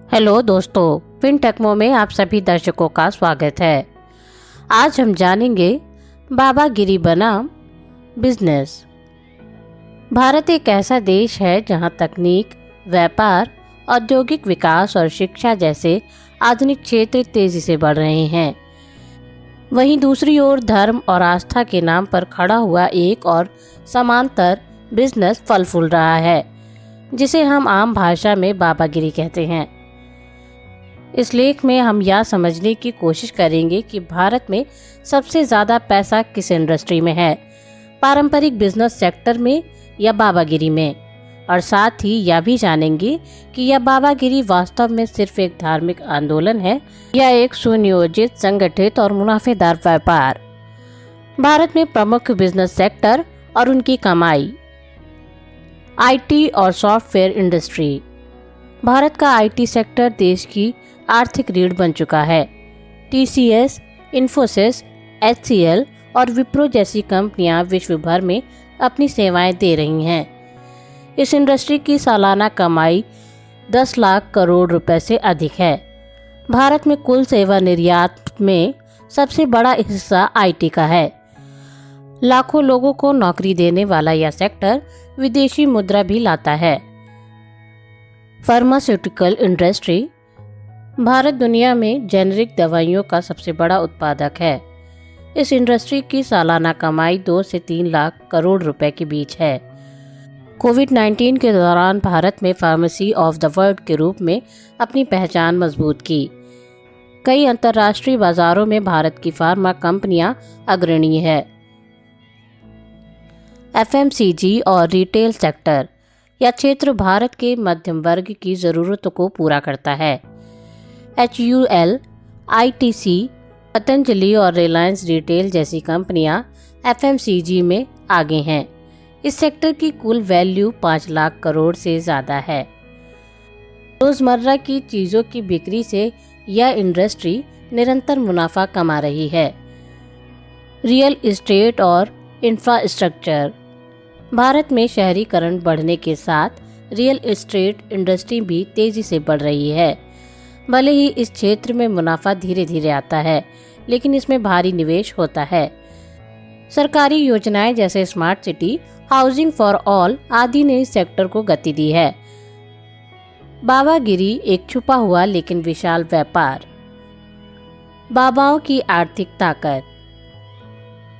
Hello दोस्तों, फिनटेक्मो में आप सभी दर्शकों का स्वागत है। आज हम जानेंगे बाबागिरी बनाम बिजनेस। भारत एक ऐसा देश है जहां तकनीक, व्यापार, औद्योगिक विकास और शिक्षा जैसे आधुनिक क्षेत्र तेजी से बढ़ रहे हैं। वहीं दूसरी ओर धर्म और आस्था के नाम पर खड़ा हुआ एक और समांतर बिजनेस फल फूल रहा है, जिसे हम आम भाषा में बाबागिरी कहते हैं। इस लेख में हम यह समझने की कोशिश करेंगे कि भारत में सबसे ज़्यादा पैसा किस इंडस्ट्री में है, पारंपरिक बिजनेस सेक्टर में या बाबागिरी में, और साथ ही यह भी जानेंगे कि यह बाबागिरी वास्तव में सिर्फ एक धार्मिक आंदोलन है या एक सुनियोजित, संगठित और मुनाफेदार व्यापार। भारत में प्रमुख बिजनेस सेक्टर और उनकी कमाई। आईटी और सॉफ्टवेयर इंडस्ट्री। भारत का आईटी सेक्टर देश की आर्थिक रीढ़ बन चुका है। टीसीएस, इन्फोसिस, एचसीएल और विप्रो जैसी कंपनियां विश्व भर में अपनी सेवाएं दे रही हैं। इस इंडस्ट्री की सालाना कमाई 10 लाख करोड़ रुपए से अधिक है। भारत में कुल सेवा निर्यात में सबसे बड़ा हिस्सा आईटी का है। लाखों लोगों को नौकरी देने वाला यह सेक्टर विदेशी मुद्रा भी लाता है। Pharmaceutical industry. भारत दुनिया में जेनेरिक दवाइयों का सबसे बड़ा उत्पादक है। इस इंडस्ट्री की सालाना कमाई 2 से 3 लाख करोड़ रुपए के बीच है। कोविड-19 के दौरान भारत में फार्मेसी ऑफ द वर्ल्ड के रूप में अपनी पहचान मजबूत की। कई अंतर्राष्ट्रीय बाजारों में भारत की फार्मा कंपनियां अग्रणी है। एफएमसीजी और रिटेल सेक्टर। यह क्षेत्र भारत के मध्यम वर्ग की ज़रूरतों को पूरा करता है। HUL, ITC, पतंजलि और रिलायंस रिटेल जैसी कंपनियां एफएमसीजी में आगे हैं। इस सेक्टर की कुल वैल्यू 5 लाख करोड़ से ज़्यादा है। रोज़मर्रा की चीज़ों की बिक्री से यह इंडस्ट्री निरंतर मुनाफा कमा रही है। रियल एस्टेट और इंफ्रास्ट्रक्चर। भारत में शहरीकरण बढ़ने के साथ रियल एस्टेट इंडस्ट्री भी तेज़ी से बढ़ रही है। भले ही इस क्षेत्र में मुनाफा धीरे धीरे आता है, लेकिन इसमें भारी निवेश होता है। सरकारी योजनाएं जैसे smart city, housing for all आदि ने इस सेक्टर को गति दी है। बाबागिरी एक छुपा हुआ लेकिन विशाल व्यापार। बाबाओं की आर्थिक ताकत।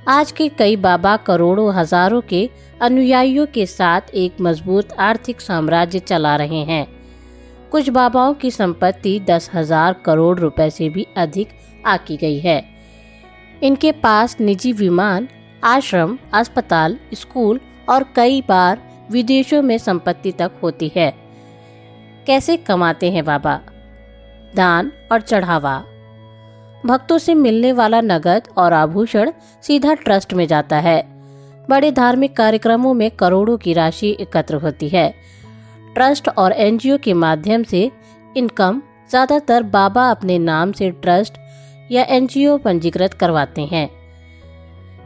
आज के कई बाबा करोड़ों हजारों के अनुयायियों के साथ एक मजबूत आर्थिक साम्राज्य चला रहे हैं। कुछ बाबाओं की संपत्ति 10,000 करोड़ रुपए से भी अधिक आकी गई है। इनके पास निजी विमान, आश्रम, अस्पताल, स्कूल और कई बार विदेशों में संपत्ति तक होती है। कैसे कमाते हैं बाबा? दान और चढ़ावा। भक्तों से मिलने वाला नगद और आभूषण सीधा ट्रस्ट में जाता है। बड़े धार्मिक कार्यक्रमों में करोड़ों की राशि एकत्र होती है। ट्रस्ट और एनजीओ के माध्यम से इनकम ज़्यादातर बाबा अपने नाम से ट्रस्ट या एनजीओ पंजीकृत करवाते हैं।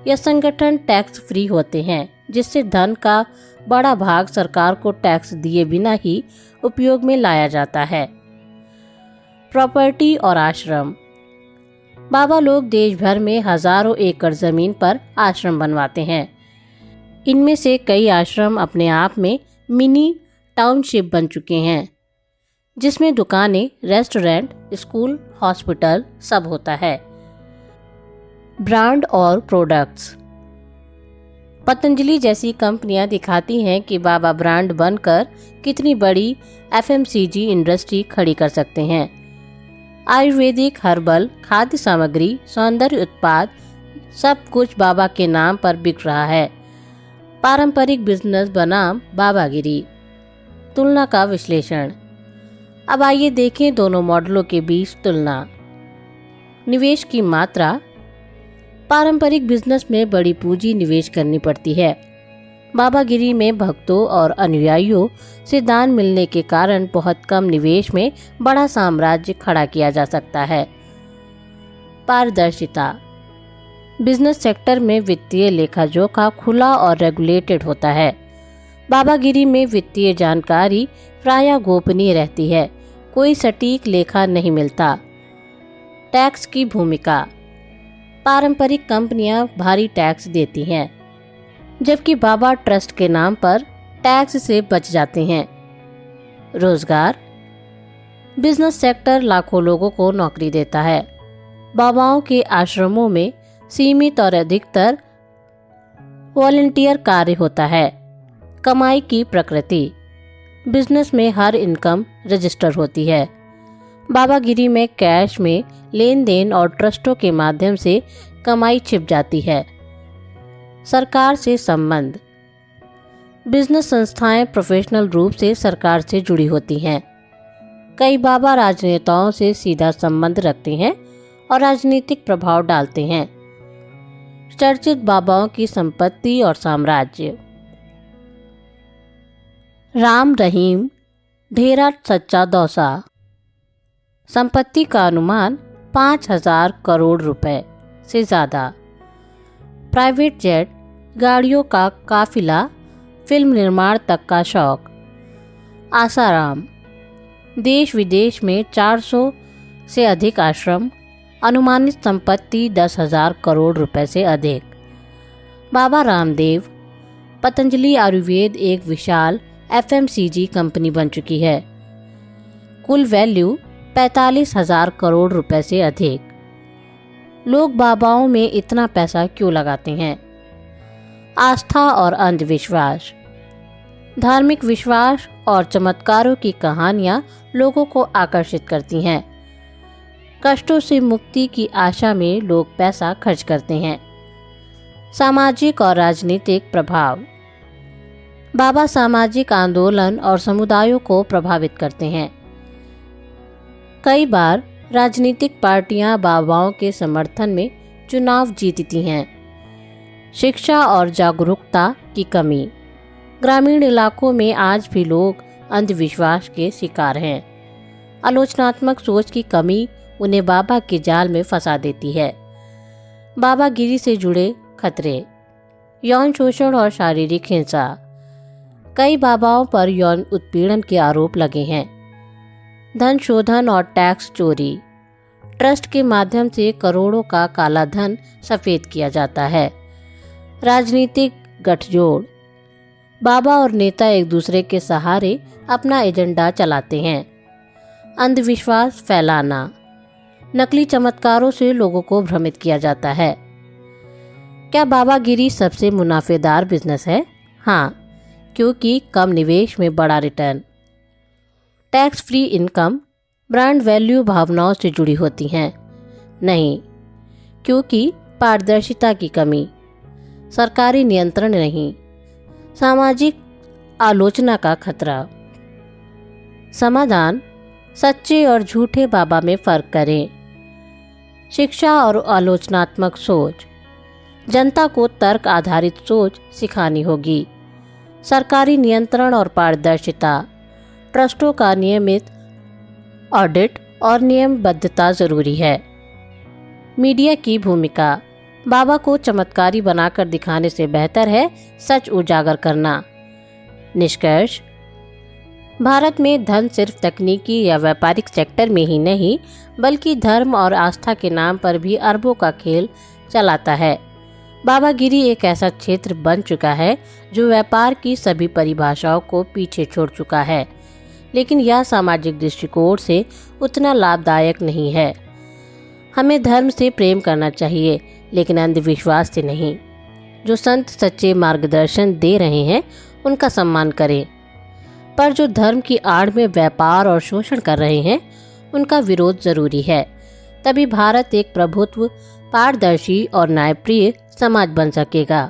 यह संगठन टैक्स फ्री होते हैं, जिससे धन का बड़ा भाग सरकार को टैक्स दिए बिना ही उपयोग में लाया जाता है। प्रॉपर्टी और आश्रम। बाबा लोग देश भर में हजारों एकड़ जमीन पर आश्रम बनवाते हैं। इनमें से कई आश्रम अपने आप में मिनी टाउनशिप बन चुके हैं, जिसमें दुकानें, रेस्टोरेंट, स्कूल, हॉस्पिटल सब होता है। ब्रांड और प्रोडक्ट्स। पतंजलि जैसी कंपनियां दिखाती हैं कि बाबा ब्रांड बनकर कितनी बड़ी एफएमसीजी इंडस्ट्री खड़ी कर सकते हैं। आयुर्वेदिक, हर्बल, खाद्य सामग्री, सौंदर्य उत्पाद सब कुछ बाबा के नाम पर बिक रहा है। पारंपरिक बिजनेस बनाम बाबागिरी। तुलना का विश्लेषण। अब आइए देखें दोनों मॉडलों के बीच तुलना। निवेश की मात्रा। पारंपरिक बिजनेस में बड़ी पूंजी निवेश करनी पड़ती है। बाबागिरी में भक्तों और अनुयायियों से दान मिलने के कारण बहुत कम निवेश में बड़ा साम्राज्य खड़ा किया जा सकता है। पारदर्शिता। बिजनेस सेक्टर में वित्तीय लेखा जोखा खुला और रेगुलेटेड होता है। बाबागिरी में वित्तीय जानकारी प्रायः गोपनीय रहती है। कोई सटीक लेखा नहीं मिलता। टैक्स की भूमिका। पारंपरिक कंपनियां भारी टैक्स देती हैं, जबकि बाबा ट्रस्ट के नाम पर टैक्स से बच जाते हैं। रोजगार। बिजनेस सेक्टर लाखों लोगों को नौकरी देता है। बाबाओं के आश्रमों में सीमित और अधिकतर वॉलंटियर कार्य होता है। कमाई की प्रकृति। बिजनेस में हर इनकम रजिस्टर होती है। बाबागिरी में कैश में लेन देन और ट्रस्टों के माध्यम से कमाई छिप जाती है। सरकार से संबंध। बिजनेस संस्थाएं प्रोफेशनल रूप से सरकार से जुड़ी होती हैं। कई बाबा राजनेताओं से सीधा संबंध रखते हैं और राजनीतिक प्रभाव डालते हैं। चर्चित बाबाओं की संपत्ति और साम्राज्य। राम रहीम ढेरा सच्चा दौसा। संपत्ति का अनुमान 5,000 करोड़ रुपए से ज़्यादा। प्राइवेट जेट, गाड़ियों का काफिला, फिल्म निर्माण तक का शौक। आसाराम। देश विदेश में 400 से अधिक आश्रम। अनुमानित संपत्ति 10,000 करोड़ रुपए से अधिक। बाबा रामदेव। पतंजलि आयुर्वेद एक विशाल FMCG कंपनी बन चुकी है। कुल वैल्यू 45,000 करोड़ रुपए से अधिक। लोग बाबाओं में इतना पैसा क्यों लगाते हैं? आस्था और अंधविश्वास। धार्मिक विश्वास और चमत्कारों की कहानियां लोगों को आकर्षित करती हैं। कष्टों से मुक्ति की आशा में लोग पैसा खर्च करते हैं। सामाजिक और राजनीतिक प्रभाव। बाबा सामाजिक आंदोलन और समुदायों को प्रभावित करते हैं। कई बार राजनीतिक पार्टियां बाबाओं के समर्थन में चुनाव जीतती हैं। शिक्षा और जागरूकता की कमी। ग्रामीण इलाकों में आज भी लोग अंधविश्वास के शिकार हैं। आलोचनात्मक सोच की कमी उन्हें बाबा के जाल में फंसा देती है। बाबागिरी से जुड़े खतरे। यौन शोषण और शारीरिक हिंसा। कई बाबाओं पर यौन उत्पीड़न के आरोप लगे हैं। धन शोधन और टैक्स चोरी। ट्रस्ट के माध्यम से करोड़ों का काला धन सफेद किया जाता है। राजनीतिक गठजोड़। बाबा और नेता एक दूसरे के सहारे अपना एजेंडा चलाते हैं। अंधविश्वास फैलाना। नकली चमत्कारों से लोगों को भ्रमित किया जाता है। क्या बाबागिरी सबसे मुनाफेदार बिजनेस है? हाँ, क्योंकि कम निवेश में बड़ा return. Tax free income. Brand value भावनाओं से जुड़ी होती हैं? नहीं, क्योंकि पारदर्शिता की कमी। सरकारी नियंत्रण नहीं। सामाजिक आलोचना का खतरा। समाधान। सच्चे और झूठे बाबा में फर्क करें। शिक्षा और आलोचनात्मक सोच। जनता को तर्क आधारित सोच सिखानी होगी। सरकारी नियंत्रण और पारदर्शिता। ट्रस्टों का नियमित ऑडिट और नियमबद्धता जरूरी है। मीडिया की भूमिका। बाबा को चमत्कारी बनाकर दिखाने से बेहतर है सच उजागर करना। निष्कर्ष। भारत में धन सिर्फ तकनीकी या व्यापारिक सेक्टर में ही नहीं, बल्कि धर्म और आस्था के नाम पर भी अरबों का खेल चलाता है। बाबागिरी एक ऐसा क्षेत्र बन चुका है जो व्यापार की सभी परिभाषाओं को पीछे छोड़ चुका है, लेकिन यह सामाजिक दृष्टिकोण से उतना लाभदायक नहीं है। हमें धर्म से प्रेम करना चाहिए, लेकिन अंधविश्वास से नहीं। जो संत सच्चे मार्गदर्शन दे रहे हैं उनका सम्मान करें, पर जो धर्म की आड़ में व्यापार और शोषण कर रहे हैं उनका विरोध जरूरी है। तभी भारत एक प्रभुत्व, पारदर्शी और न्यायप्रिय समाज बन सकेगा।